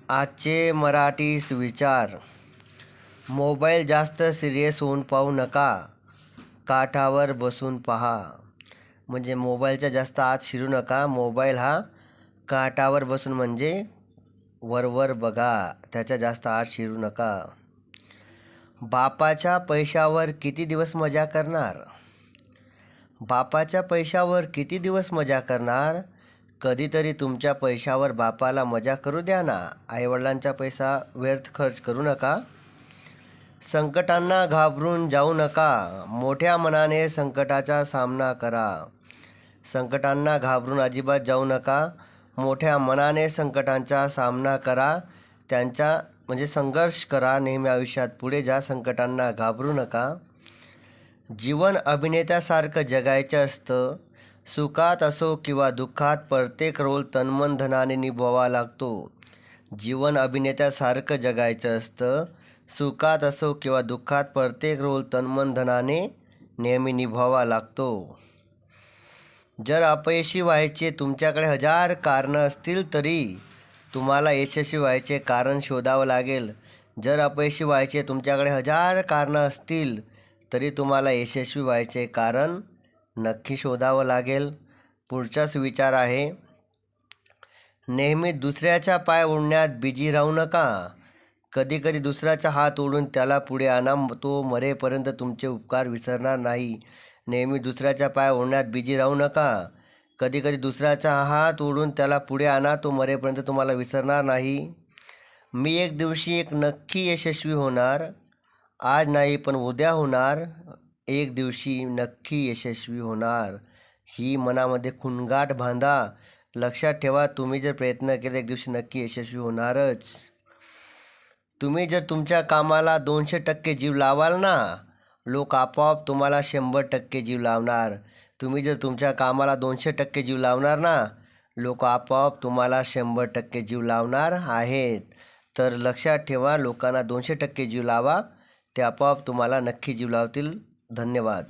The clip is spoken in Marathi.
आजचे मराठी सुविचार. मोबाईल जास्त सिरियस होऊन पाहू नका, काठावर बसून पहा. म्हणजे मोबाईलच्या जास्त आत शिरू नका. मोबाईल हा काठावर बसून म्हणजे वरवर बघा, त्याच्या जास्त आत शिरू नका. बापाच्या पैशावर किती दिवस मजा करणार? बापाच्या पैशावर किती दिवस मजा करणार? कधीतरी तुमच्या पैशावर बापाला मजा करू द्या ना. आईवडिलांचा पैसा व्यर्थ खर्च करू नका. संकटांना घाबरून जाऊ नका. मोठ्या मनाने संकटाचा सामना करा. संकटांना घाबरून अजिबात जाऊ नका. मोठ्या मनाने संकटांचा सामना करा. त्यांचा म्हणजे संघर्ष करा. नेहमी आयुष्यात पुढे जा. संकटांना घाबरू नका. जीवन अभिनेत्यासारखं जगायचं असतं. सुखात असो किंवा दुःखात प्रत्येक रोल तनमन धनाने निभवावा लागतो. जीवन अभिनेत्यासारखं जगायचं असतं. सुखात असो किंवा दुःखात प्रत्येक रोल तनमन धनाने नेहमी निभावावा लागतो. जर अपयशी व्हायचे तुमच्याकडे 1000 कारणं असतील तरी तुम्हाला यशस्वी व्हायचे कारण शोधावं लागेल. जर अपयशी व्हायचे तुमच्याकडे 1000 कारणं असतील तरी तुम्हाला यशस्वी व्हायचे कारण नक्की शोधावं लागेल. पुढचाच विचार आहे, नेहमी दुसऱ्याचा पाय ओढण्यात बिझी राहू नका. कधीकधी दुसऱ्याचा हात ओढून त्याला पुढे आणा. तो मरेपर्यंत तुमचे उपकार विसरणार नाही. नेहमी दुसऱ्याचा पाय ओढण्यात बिझी राहू नका. कधीकधी दुसऱ्याचा हात ओढून त्याला पुढे आणा. तो मरेपर्यंत तुम्हाला विसरणार नाही. मी एक दिवशी नक्की यशस्वी होणार. आज नाही पण उद्या होणार. एक दिवशी नक्की यशस्वी होणार. ही मनामध्ये खुणगाठ बांधा. लक्षात ठेवा, तुम्ही जर प्रयत्न केले एक दिवशी नक्की यशस्वी होणारच. तुम्ही जर तुमच्या कामाला 200% जीव लावाल ना, लोक आपोआप तुम्हाला 100% जीव लावणार. तुम्ही जर तुमच्या कामाला 200% जीव लावणार ना, लोक आपोआप तुम्हाला 100% जीव लावणार आहेत. तर लक्षात ठेवा, लोकांना 200% जीव लावा. ते आपोआप तुम्हाला नक्की जीव लावतील. धन्यवाद.